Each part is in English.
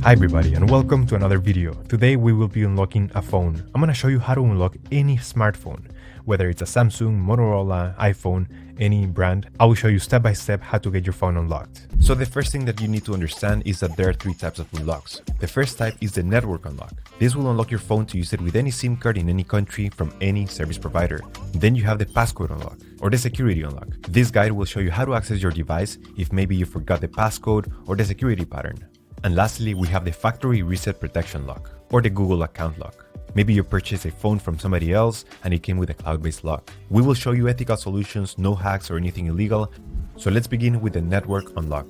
Hi everybody and welcome to another video. Today we will be unlocking a phone. I'm gonna show you how to unlock any smartphone, whether it's a Samsung, Motorola, iPhone, any brand. I will show you step by step how to get your phone unlocked. So the first thing that you need to understand is that there are three types of unlocks. The first type is the network unlock. This will unlock your phone to use it with any SIM card in any country from any service provider. Then you have the passcode unlock or the security unlock. This guide will show you how to access your device if maybe you forgot the passcode or the security pattern. And lastly, we have the factory reset protection lock or the Google account lock. Maybe you purchased a phone from somebody else and it came with a cloud-based lock. We will show you ethical solutions, no hacks or anything illegal. So let's begin with the network unlock.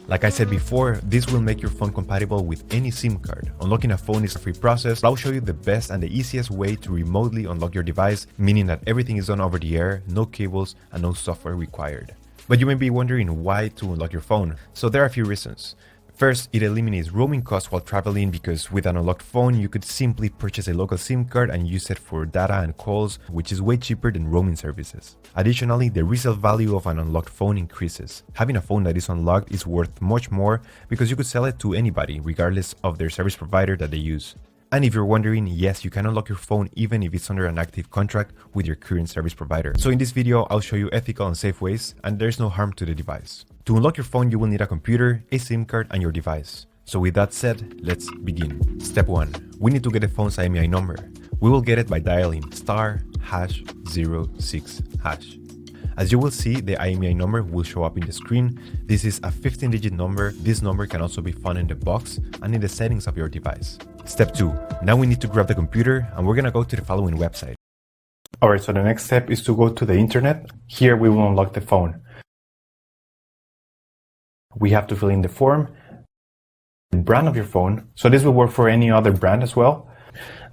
Like I said before, this will make your phone compatible with any SIM card. Unlocking a phone is a free process. I'll show you the best and the easiest way to remotely unlock your device, meaning that everything is done over the air, no cables and no software required. But you may be wondering why to unlock your phone. So there are a few reasons. First, it eliminates roaming costs while traveling because with an unlocked phone, you could simply purchase a local SIM card and use it for data and calls, which is way cheaper than roaming services. Additionally, the resale value of an unlocked phone increases. Having a phone that is unlocked is worth much more because you could sell it to anybody, regardless of their service provider that they use. And if you're wondering, yes, you can unlock your phone even if it's under an active contract with your current service provider. So in this video, I'll show you ethical and safe ways, and there's no harm to the device. To unlock your phone, you will need a computer, a SIM card, and your device. So with that said, let's begin. Step 1. We need to get the phone's IMEI number. We will get it by dialing *#06#. As you will see, the IMEI number will show up in the screen. This is a 15-digit number. This number can also be found in the box and in the settings of your device. Step 2. Now we need to grab the computer and we're gonna go to the following website. Alright, so the next step is to go to the internet. Here we will unlock the phone. We have to fill in the form, the brand of your phone. So this will work for any other brand as well.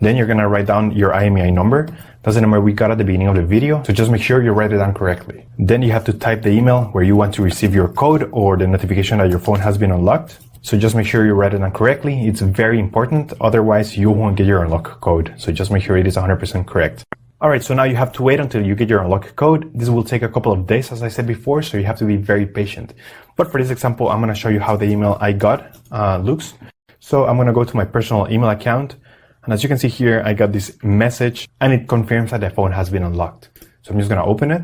Then you're gonna write down your IMEI number. That's the number we got at the beginning of the video, so just make sure you write it down correctly. Then you have to type the email where you want to receive your code or the notification that your phone has been unlocked. So just make sure you write it down correctly. It's very important, otherwise you won't get your unlock code. So just make sure it is 100% correct. Alright, so now you have to wait until you get your unlock code. This will take a couple of days, as I said before, so you have to be very patient. But for this example, I'm gonna show you how the email I got looks. So I'm gonna go to my personal email account. And as you can see here, I got this message and it confirms that the phone has been unlocked. So I'm just gonna open it.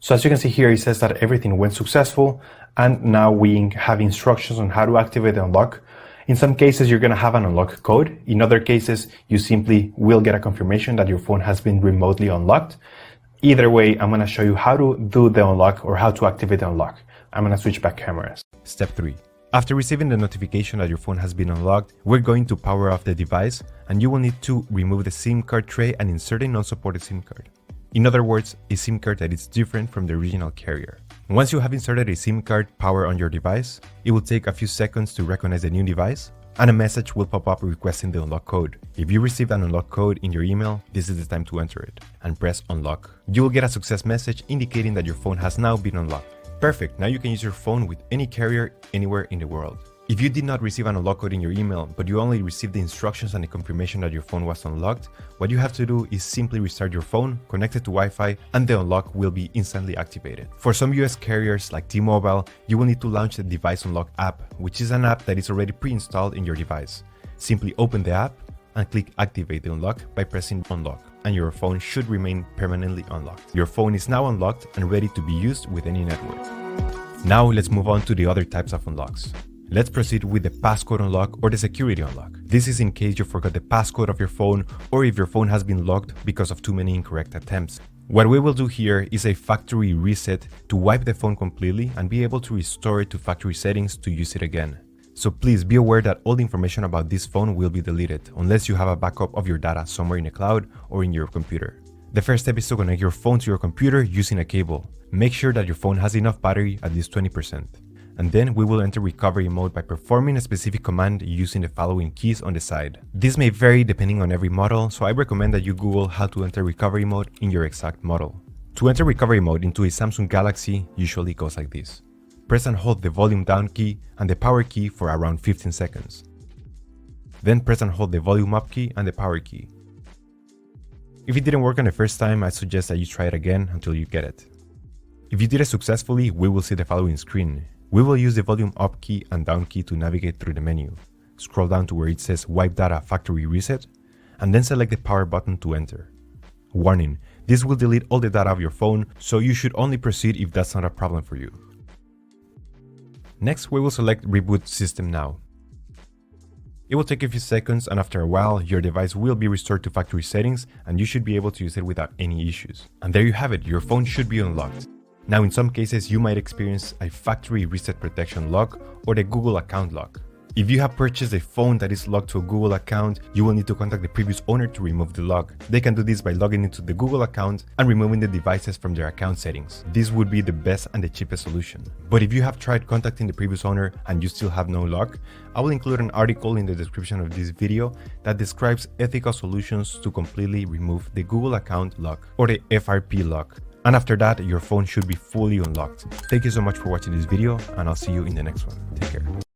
So as you can see here, it says that everything went successful. And now we have instructions on how to activate the unlock. In some cases, you're gonna have an unlock code. In other cases, you simply will get a confirmation that your phone has been remotely unlocked. Either way, I'm gonna show you how to do the unlock or how to activate the unlock. I'm gonna switch back cameras. Step 3. After receiving the notification that your phone has been unlocked, we're going to power off the device and you will need to remove the SIM card tray and insert a non-supported SIM card. In other words, a SIM card that is different from the original carrier. Once you have inserted a SIM card power on your device, it will take a few seconds to recognize the new device and a message will pop up requesting the unlock code. If you received an unlock code in your email, this is the time to enter it and press unlock. You will get a success message indicating that your phone has now been unlocked. Perfect, now you can use your phone with any carrier anywhere in the world. If you did not receive an unlock code in your email, but you only received the instructions and the confirmation that your phone was unlocked, what you have to do is simply restart your phone, connect it to Wi-Fi, and the unlock will be instantly activated. For some US carriers like T-Mobile, you will need to launch the Device Unlock app, which is an app that is already pre-installed in your device. Simply open the app and click Activate the unlock by pressing Unlock, and your phone should remain permanently unlocked. Your phone is now unlocked and ready to be used with any network. Now let's move on to the other types of unlocks. Let's proceed with the passcode unlock or the security unlock. This is in case you forgot the passcode of your phone or if your phone has been locked because of too many incorrect attempts. What we will do here is a factory reset to wipe the phone completely and be able to restore it to factory settings to use it again. So please be aware that all the information about this phone will be deleted unless you have a backup of your data somewhere in the cloud or in your computer. The first step is to connect your phone to your computer using a cable. Make sure that your phone has enough battery, at least 20%. And then we will enter recovery mode by performing a specific command using the following keys on the side. This may vary depending on every model, so I recommend that you Google how to enter recovery mode in your exact model. To enter recovery mode into a Samsung Galaxy usually goes like this. Press and hold the volume down key and the power key for around 15 seconds. Then press and hold the volume up key and the power key. If it didn't work on the first time, I suggest that you try it again until you get it. If you did it successfully, we will see the following screen. We will use the volume up key and down key to navigate through the menu. scroll down to where it says Wipe Data Factory Reset, and then select the power button to enter. Warning, this will delete all the data of your phone, so you should only proceed if that's not a problem for you. Next, we will select Reboot System Now. It will take a few seconds, and after a while, your device will be restored to factory settings and you should be able to use it without any issues. And there you have it, your phone should be unlocked. Now, in some cases, you might experience a factory reset protection lock or the Google account lock. If you have purchased a phone that is locked to a Google account, you will need to contact the previous owner to remove the lock. They can do this by logging into the Google account and removing the devices from their account settings. This would be the best and the cheapest solution. But if you have tried contacting the previous owner and you still have no lock, I will include an article in the description of this video that describes ethical solutions to completely remove the Google account lock or the FRP lock. And after that, your phone should be fully unlocked. Thank you so much for watching this video, and I'll see you in the next one. Take care.